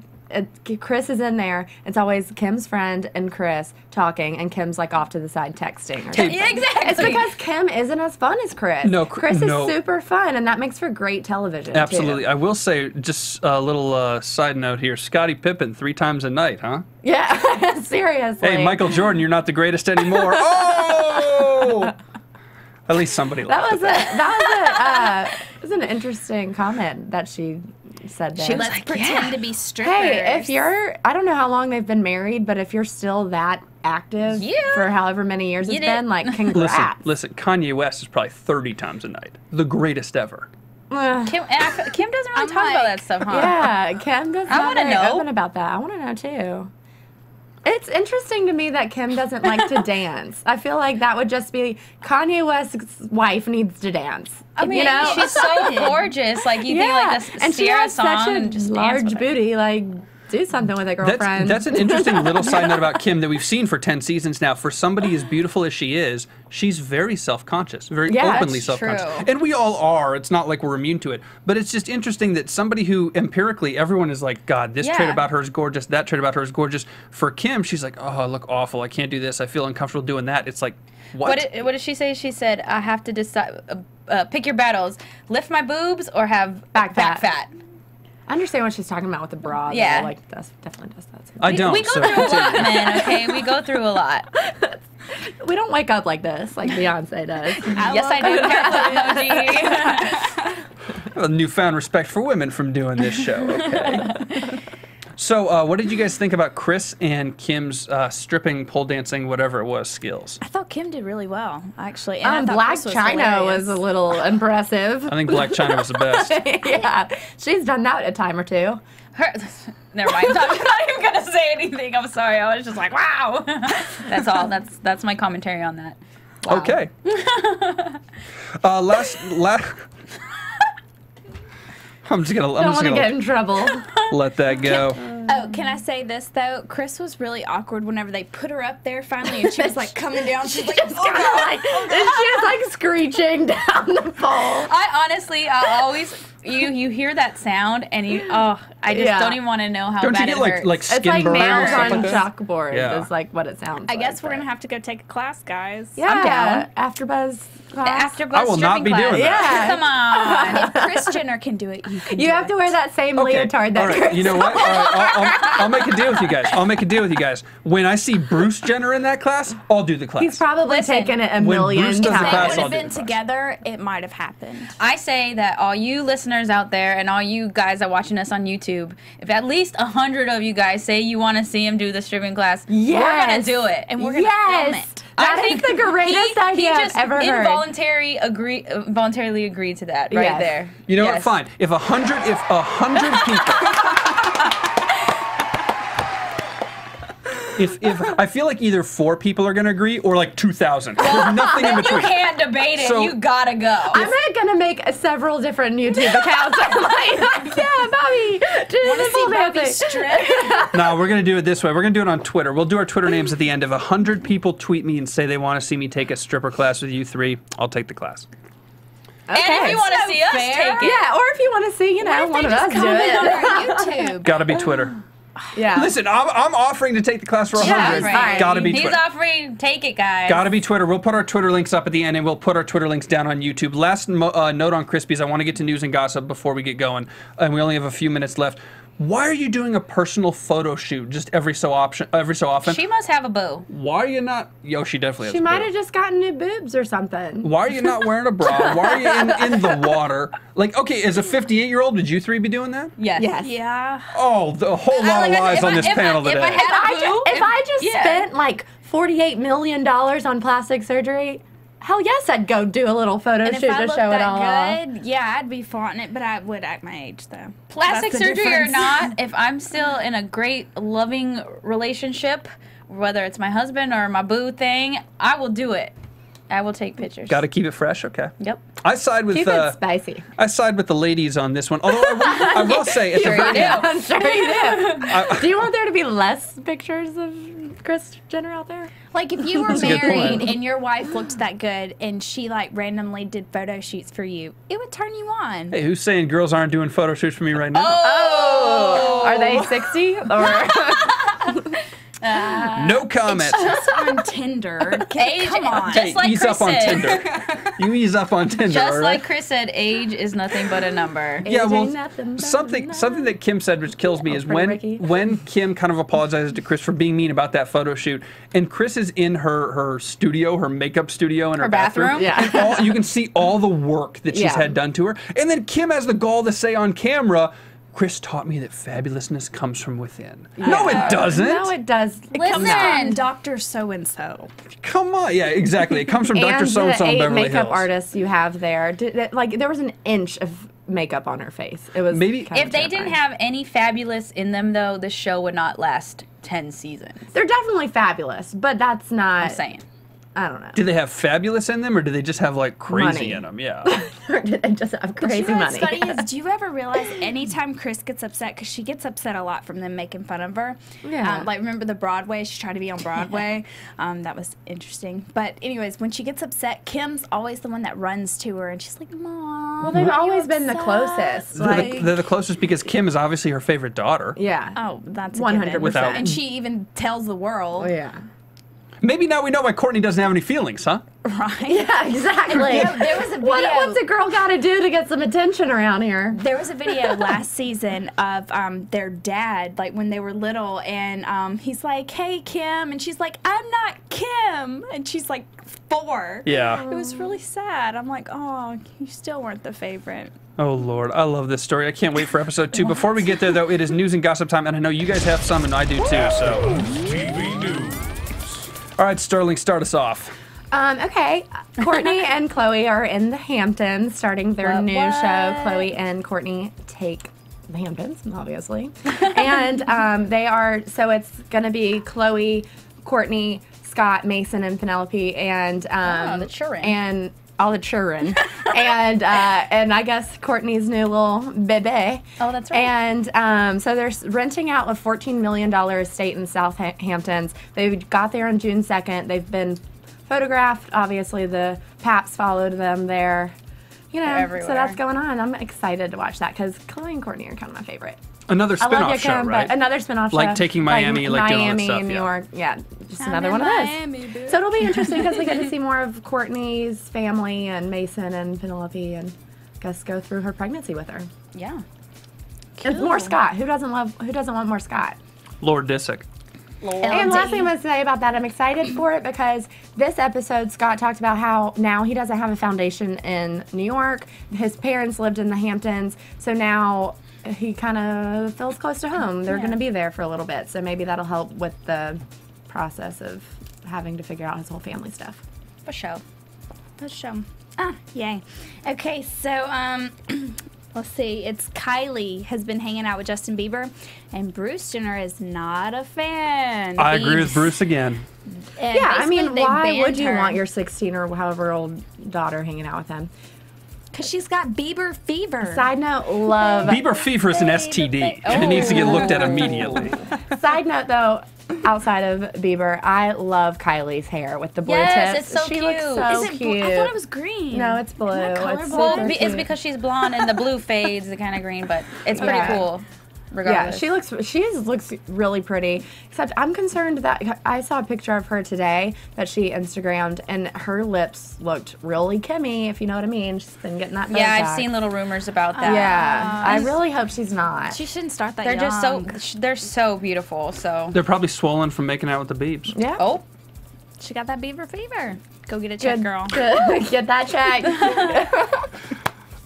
Kris is in there. It's always Kim's friend and Kris talking, and Kim's like off to the side texting. Or something. Yeah, exactly. It's because Kim isn't as fun as Kris. No, Kris is super fun, and that makes for great television. Absolutely. Too. I will say, just a little side note here. Scottie Pippen 3 times a night, huh? Yeah, seriously. Hey, Michael Jordan, you're not the greatest anymore. Oh! At least somebody laughed. That was an interesting comment that she said there. Let's pretend to be strippers. Hey, if you're, I don't know how long they've been married, but if you're still that active for however many years it's been, like, congrats. Listen, Kanye West is probably 30 times a night. The greatest ever. Kim doesn't really talk about that stuff, huh? Yeah, Kim does I not wanna very know. open about that. I want to know, too. It's interesting to me that Kim doesn't like to dance. I feel like that would just be Kanye West's wife needs to dance. I mean, you know? she's so gorgeous. Like, you think, like, this and she Sierra has song such a and just large dance with it. booty. Like, do something with it, girlfriend. That's an interesting little side note about Kim that we've seen for 10 seasons now. For somebody as beautiful as she is, she's very self-conscious, very openly that's self-conscious. true. And we all are. It's not like we're immune to it. But it's just interesting that somebody who empirically everyone is like, God, this trait about her is gorgeous, that trait about her is gorgeous. For Kim, she's like, oh, I look awful. I can't do this. I feel uncomfortable doing that. It's like, what? What did she say? She said, I have to decide, pick your battles, lift my boobs or have back fat. I understand what she's talking about with the bra. Yeah. Though. Like, that's definitely does that. I don't. We go through a lot, man, okay? We go through a lot. We don't wake up like this, like Beyonce does. Yes, I do. A newfound respect for women from doing this show. Okay. So, what did you guys think about Kris and Kim's stripping, pole dancing, whatever it was, skills? I thought Kim did really well, actually. And I thought Black Kris was China hilarious. was a little impressive. I think Black China was the best. Yeah, she's done that a time or two. Never mind. I'm not even gonna say anything. I'm sorry. I was just like, wow. That's all. That's my commentary on that. Wow. Okay. last. I'm just gonna. Don't want to get in trouble. Let that go. Oh, can I say this though? Kris was really awkward whenever they put her up there finally, and she was like coming down. She's like, She was like screeching down the pole. I honestly, always you hear that sound and I just don't even want to know how Don't bad you it get hurts. like It's skin like burn or nails something on like that? chalkboard. Yeah. Is like what it sounds. I guess like, we're gonna have to go take a class, guys. Yeah, I'm down. AFTERBUZZ class. AFTERBUZZ I will not stripping be class. doing that. Yeah. Come on. If Kris Jenner can do it, you can. You do have it. to wear that same Okay. leotard that All right. Kris. You know what? All right. I'll make a deal with you guys. I'll make a deal with you guys. When I see Bruce Jenner in that class, I'll do the class. He's probably Listen, taken it a when million Bruce does the times. If class, they I'll would do have been the class. together, it might have happened. I say that all you listeners out there and all you guys that are watching us on YouTube, if at least 100 of you guys say you want to see him do the stripping class, we're gonna do it. And we're gonna film it. That is the greatest idea he just I've ever heard. Voluntarily agreed to that right Yes. there. You know what? Yes. Fine. If 100 people. If I feel like either 4 people are going to agree or like 2,000. There's nothing in You between. can't debate it. So- you gotta go. I'm not gonna make several different YouTube accounts. I'm like, yeah, Bobby, do Want the to see pole Bobby dancing. strip? No, we're going to do it this way. We're going to do it on Twitter. We'll do our Twitter names at the end. If 100 people tweet me and say they want to see me take a stripper class with you 3, I'll take the class. And if you want to see us fair. take it, Yeah, or if you want to see, you know, one of us do Comment on it. our YouTube. Got to be Twitter. Yeah. Listen, I'm offering to take the class for 100. Yeah, right. Got to be he's Twitter. offering. Take it, guys. Got to be Twitter. We'll put our Twitter links up at the end, and we'll put our Twitter links down on YouTube. Last note on Crispies, I want to get to news and gossip before we get going, and we only have a few minutes left. Why are you doing a personal photo shoot just every so often? She must have a boo. Why are you not? Yo, she definitely has She a might boob. have just gotten new boobs or something. Why are you not wearing a bra? Why are you in the water? Like, okay, as a 58-year-old, would you 3 be doing that? Yes. Yes. Yeah. Oh, the whole lot of like I lies said, on this panel today. If I just spent like $48 million on plastic surgery, hell yes, I'd go do a little photo And if shoot I to looked show it all off. that good, yeah, I'd be flaunting it, but I would act my age though. Plastic That's the surgery or difference. not, if I'm still in a great, loving relationship, whether it's my husband or my boo thing, I will do it. I will take pictures. Got to keep it fresh, okay. Yep. I side with Keep it spicy. I side with the ladies on this one. Although I will say, at the Sure very you end, do. I'm sure you do. Do you want there to be less pictures of Kris Jenner out there? Like if you were That's a good married point. and your wife looked that good and she like randomly did photo shoots for you, it would turn you on. hey, who's saying girls aren't doing photo shoots for me right now? Oh. Are they 60 or? No comment. Just on Tinder. Come on. Just like ease Kris up on said. Tinder. You ease up on Tinder, Just all right? like Kris said, age is nothing but a number. Yeah, Age well, ain't nothing but something that Kim said which kills me is Ricky. when Kim kind of apologizes to Kris for being mean about that photo shoot, and Kris is in her studio, her makeup studio in her bathroom? Yeah. And you can see all the work that she's Yeah. had done to her, and then Kim has the gall to say on camera, Kris taught me that fabulousness comes from within. No, it doesn't. No, it does. Listen. Dr. So-and-so. Come on. Yeah, exactly. It comes from Dr. And So-and-so in the 8 Beverly makeup Hills. artists you have there, like there was an inch of makeup on her face. It was Maybe- kinda If they didn't terrifying. have any fabulous in them, though, the show would not last 10 seasons. They're definitely fabulous, but that's not. I'm saying. I don't know. Do they have fabulous in them, or do they just have like crazy Money. in them? Yeah. Or did they just have crazy You know what's money? funny is, do you ever realize anytime Kris gets upset, because she gets upset a lot from them making fun of her. Yeah. Like, remember the Broadway? She tried to be on Broadway. That was interesting. But anyways, when she gets upset, Kim's always the one that runs to her, and she's like, Mom. Well, they've why are you always been the upset?" closest. They're the closest because Kim is obviously her favorite daughter. Yeah. Oh, that's a 100%. given. Without- And she even tells the world, Oh, yeah. Maybe now we know why Kourtney doesn't have any feelings, huh? right? Yeah, exactly. You know, there was a video. What's a girl got to do to get some attention around here? There was a video last season of their dad, like when they were little, and he's like, "Hey, Kim," and she's like, "I'm not Kim," and she's like 4. Yeah. It was really sad. I'm like, "Oh, you still weren't the favorite." Oh, Lord. I love this story. I can't wait for episode 2. Before we get there, though, it is news and gossip time, and I know you guys have some, and I do too, so. TV news. All right, Sterling, start us off. Okay. Kourtney and Khloé are in the Hamptons starting their What, new what? show. Khloé and Kourtney take the Hamptons, obviously. And they are, so it's going to be Khloé, Kourtney, Scott, Mason, and Penelope, and the children. and all the children, and I guess Kourtney's new little bebe. Oh, that's right. And so they're renting out a $14 million estate in Southamptons. They got there on June 2nd. They've been photographed. Obviously, the Paps followed them there. You know, They're everywhere. so that's going on. I'm excited to watch that because Khloé and Kourtney are kind of my favorite. Another I love spin-off you, show, Kim, right? but another spin-off show. Like taking Miami, like doing all that Miami stuff, and New yeah. York. Yeah, just I'm another in one of those. Miami, boo. So it'll be interesting because we get to see more of Kourtney's family and Mason and Penelope and I guess go through her pregnancy with her. Yeah. And more Scott. Who doesn't want more Scott? Lord Disick. And last thing I'm going to say about that, I'm excited for it because this episode, Scott talked about how now he doesn't have a foundation in New York. His parents lived in the Hamptons, so now he kind of feels close to home. They're going to be there for a little bit, so maybe that'll help with the process of having to figure out his whole family stuff. For sure. Let's show. Yay. Okay, so let's see. It's Kylie has been hanging out with Justin Bieber, and Bruce Jenner is not a fan. I agree with Bruce again. And Yeah, I mean, basically they why would banned you her want your 16 or however old daughter hanging out with him? Because she's got Bieber fever. Side note, love. Bieber fever is an STD, and it needs to get looked at immediately. Side note, though, outside of Bieber, I love Kylie's hair with the blue Yes, tips. it's so she looks cute. so Is it cute. I thought it was green. No, it's blue. Isn't that It's colorblind? Well, super it's cute. because she's blonde and the blue fades the kind of green, but it's pretty Yeah. cool. Yeah, Regardless. she looks really pretty. Except I'm concerned that I saw a picture of her today that she Instagrammed, and her lips looked really Kimmy, if you know what I mean. She's been getting that. Yeah, I've Botox. seen little rumors about that. Yeah, I really hope she's not. She shouldn't start that They're just young. they're so beautiful. So. They're probably swollen from making out with the Biebs. Yeah. Oh, She got that Bieber fever. Go get a check, girl. Good. Get that check.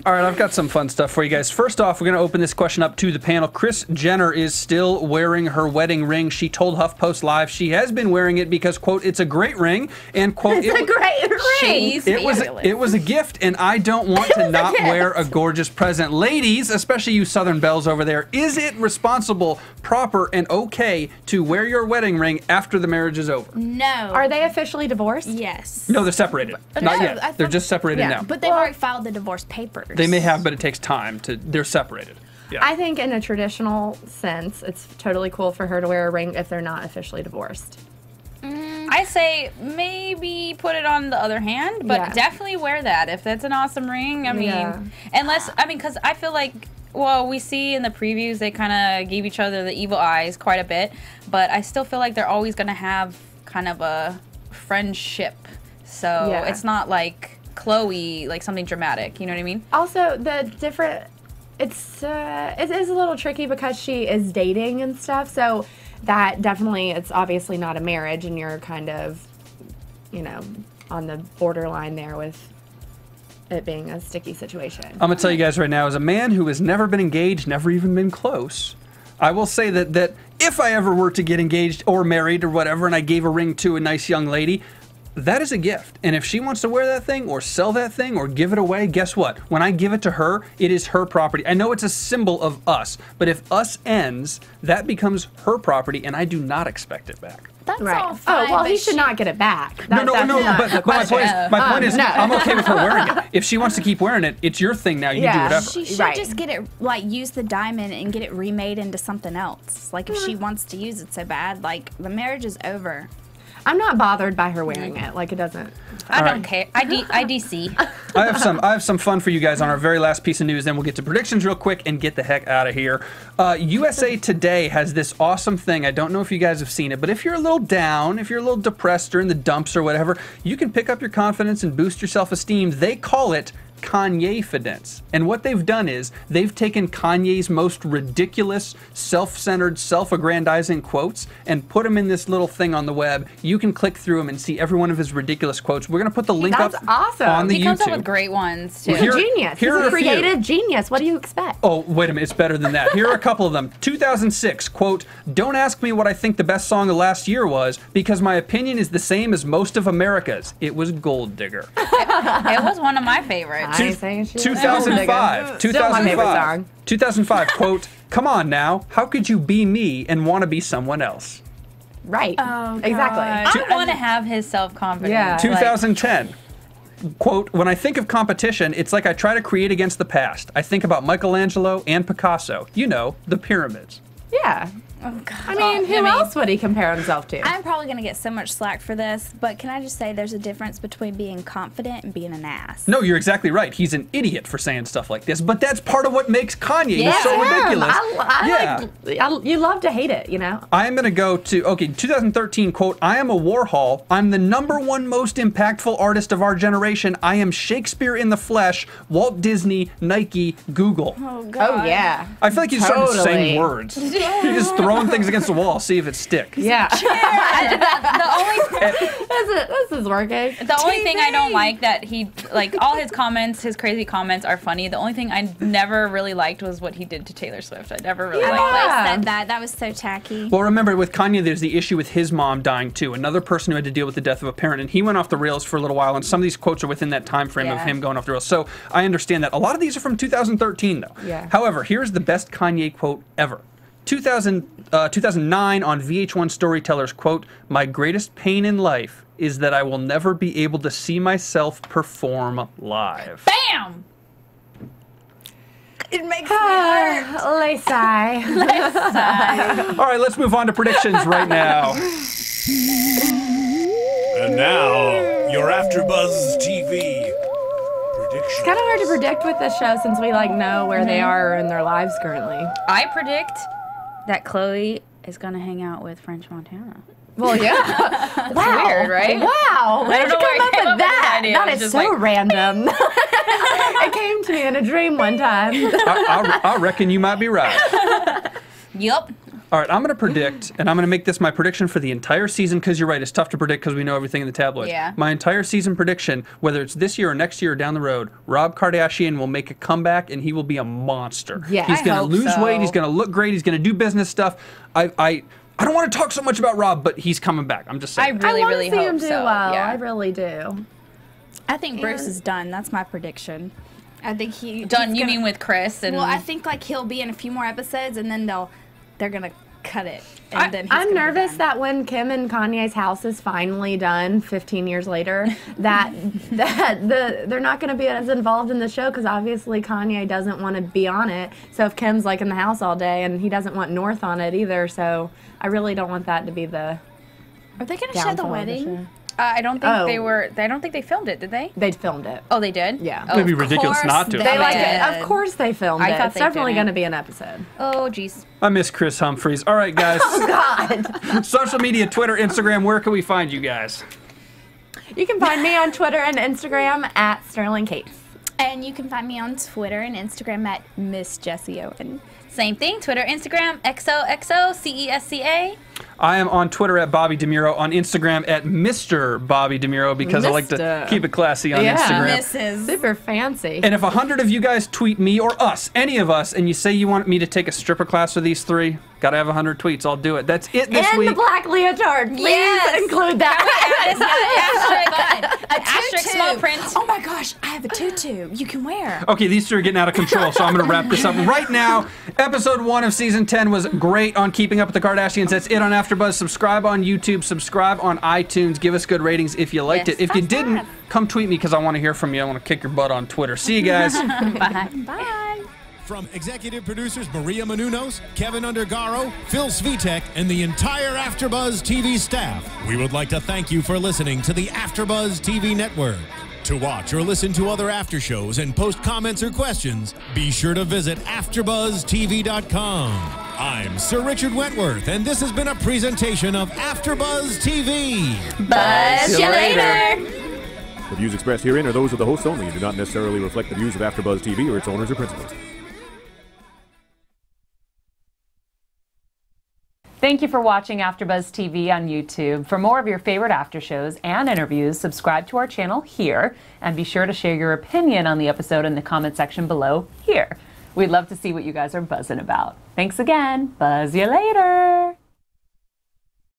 All right, I've got some fun stuff for you guys. First off, we're going to open this question up to the panel. Kris Jenner is still wearing her wedding ring. She told HuffPost Live she has been wearing it because, quote, it's a great ring, and, quote, It's a great ring. she's it fabulous. was a gift, and I don't want to not wear a gorgeous present. Ladies, especially you Southern belles over there, is it responsible, proper, and okay to wear your wedding ring after the marriage is over? No. Are they officially divorced? Yes. No, they're separated. Not I yet. thought- They're just separated Yeah, now. But they've already filed the divorce papers. They may have, but it takes time to. They're separated. Yeah. I think in a traditional sense, it's totally cool for her to wear a ring if they're not officially divorced. I say maybe put it on the other hand, but Yeah. definitely wear that if that's an awesome ring. I mean, Yeah. because I feel like well, we see in the previews they kind of gave each other the evil eyes quite a bit, but I still feel like they're always going to have kind of a friendship. So it's not like Khloé, like something dramatic. You know what I mean? Also, the different, it is a little tricky because she is dating and stuff. So that definitely, it's obviously not a marriage, and you're kind of, you know, on the borderline there with it being a sticky situation. I'm gonna tell you guys right now, as a man who has never been engaged, never even been close, I will say that if I ever were to get engaged or married or whatever, and I gave a ring to a nice young lady, that is a gift. And if she wants to wear that thing or sell that thing or give it away, guess what? When I give it to her, it is her property. I know it's a symbol of us, but if us ends, that becomes her property, and I do not expect it back. That's Right. all fine. Oh, well, but he should not get it back. No, That's but my point is, no. I'm okay with her wearing it. If she wants to keep wearing it, it's your thing now. You can do whatever. She should Right. just get it, like, use the diamond and get it remade into something else. Like, if she wants to use it so bad, like, the marriage is over. I'm not bothered by her wearing it. Like, it doesn't. I don't care. IDC. I have some fun for you guys on our very last piece of news. Then we'll get to predictions real quick and get the heck out of here. USA Today has this awesome thing. I don't know if you guys have seen it, but if you're a little down, if you're a little depressed or in the dumps or whatever, you can pick up your confidence and boost your self-esteem. They call it Kanye-fidence. And what they've done is they've taken Kanye's most ridiculous, self-centered, self-aggrandizing quotes and put them in this little thing on the web. You can click through them and see every one of his ridiculous quotes. We're going to put the link That's up awesome. on the He YouTube. comes up with great ones, too. He's a genius. He's here are a a few. creative genius. What do you expect? Oh, wait a minute. It's better than that. Here are a couple of them. 2006, quote, "Don't ask me what I think the best song of last year was, because my opinion is the same as most of America's. It was Gold Digger." It was one of my favorites. I ain't saying shit. 2005. Still my favorite song. 2005, quote, "Come on now. How could you be me and want to be someone else?" Right. Oh, Exactly. I want to have his self-confidence. Yeah. 2010. Quote, "When I think of competition, it's like I try to create against the past. I think about Michelangelo and Picasso. You know, the pyramids." Yeah. Oh, God. I mean, who else would he compare himself to? I'm probably going to get so much slack for this, but can I just say there's a difference between being confident and being an ass. No, you're exactly right. He's an idiot for saying stuff like this, but that's part of what makes Kanye Yeah, so ridiculous. You love to hate it, you know? I am going to go to, 2013, quote, "I am a Warhol. I'm the #1 most impactful artist of our generation. I am Shakespeare in the flesh, Walt Disney, Nike, Google." Oh, God. Oh, yeah. I feel like he's starting to Totally. sing words. He's just throwing things against the wall, see if it sticks. Yeah. The This is working. only thing I don't like that he, like, all his comments, his crazy comments are funny. The only thing I never really liked was what he did to Taylor Swift. I never really I liked always that. said that. That was so tacky. Well, remember, with Kanye, there's the issue with his mom dying, too. Another person who had to deal with the death of a parent, and he went off the rails for a little while, and some of these quotes are within that time frame of Yeah. him going off the rails. So I understand that. A lot of these are from 2013, though. Yeah. However, here's the best Kanye quote ever. 2009 on VH1 Storytellers, quote, "My greatest pain in life is that I will never be able to see myself perform live." Bam! It makes me hurt. Lacey. All right, let's move on to predictions right now. And now, your AfterBuzz TV predictions. It's kind of hard to predict with this show since we know where they are in their lives currently. I predict that Khloé is going to hang out with French Montana. Well, yeah. Wow. Weird, right? Wow. Where I did don't you know where come I up came with up with that that? idea. That It is was so just like- random. It came to me in a dream one time. I reckon you might be right. Yup. All right, I'm going to predict, and I'm going to make this my prediction for the entire season, because you're right, it's tough to predict because we know everything in the tabloids. Yeah. My entire season prediction, whether it's this year or next year or down the road, Rob Kardashian will make a comeback, and he will be a monster. Yeah. He's I going to hope lose so. weight, he's going to look great, he's going to do business stuff. I don't want to talk so much about Rob, but he's coming back. I'm just saying. I really, I want really to see hope him do so. well. Yeah. I really do. I think Bruce is done. That's my prediction. I think he's Done, you gonna- mean with Kris? And Well, I think he'll be in a few more episodes, and then they're gonna cut it. And then he's I'm gonna be nervous done. that when Kim and Kanye's house is finally done 15 years later, that they're not going to be as involved in the show because obviously Kanye doesn't want to be on it. So if Kim's in the house all day and he doesn't want North on it either, so I really don't want that to be the Are they gonna show the downfall of the wedding? show. I don't think they were. I don't think they filmed it. Did they? They filmed it. Oh, they did. Yeah. Oh, It'd be ridiculous not to. They like it. Of course they filmed I it. thought It's they definitely didn't. going to be an episode. Oh, jeez. I miss Kris Humphries. All right, guys. Oh God. Social media, Twitter, Instagram. Where can we find you guys? You can find me on Twitter and Instagram at Sterling Cates. And you can find me on Twitter and Instagram at Miss Jessie Owen. Same thing. Twitter, Instagram, XOXOCESCA. I am on Twitter at Bobby DeMuro, on Instagram at Mr. Bobby DeMuro because I like to keep it classy on Instagram. Mrs. Super fancy. And if 100 of you guys tweet me or us, any of us, and you say you want me to take a stripper class with these three, gotta have 100 tweets. I'll do it. That's it this and week. the black leotard. Please include that. Asterisk small print. Oh my gosh, I have a tutu you can wear. Okay, these two are getting out of control, so I'm going to wrap this up right now. Episode 1 of Season 10 was great on Keeping Up with the Kardashians. That's it on AfterBuzz. Subscribe on YouTube. Subscribe on iTunes. Give us good ratings if you liked it. If you didn't, come tweet me because I want to hear from you. I want to kick your butt on Twitter. See you guys. Bye. Bye. From executive producers Maria Menounos, Kevin Undergaro, Phil Svitek, and the entire AfterBuzz TV staff, we would like to thank you for listening to the AfterBuzz TV network. To watch or listen to other after shows and post comments or questions, be sure to visit AfterBuzzTV.com. I'm Sir Richard Wentworth, and this has been a presentation of AfterBuzz TV. Buzz you later. The views expressed herein are those of the hosts only and do not necessarily reflect the views of AfterBuzz TV or its owners or principals. Thank you for watching AfterBuzz TV on YouTube. For more of your favorite after shows and interviews, subscribe to our channel here, and be sure to share your opinion on the episode in the comment section below here. We'd love to see what you guys are buzzing about. Thanks again. Buzz you later.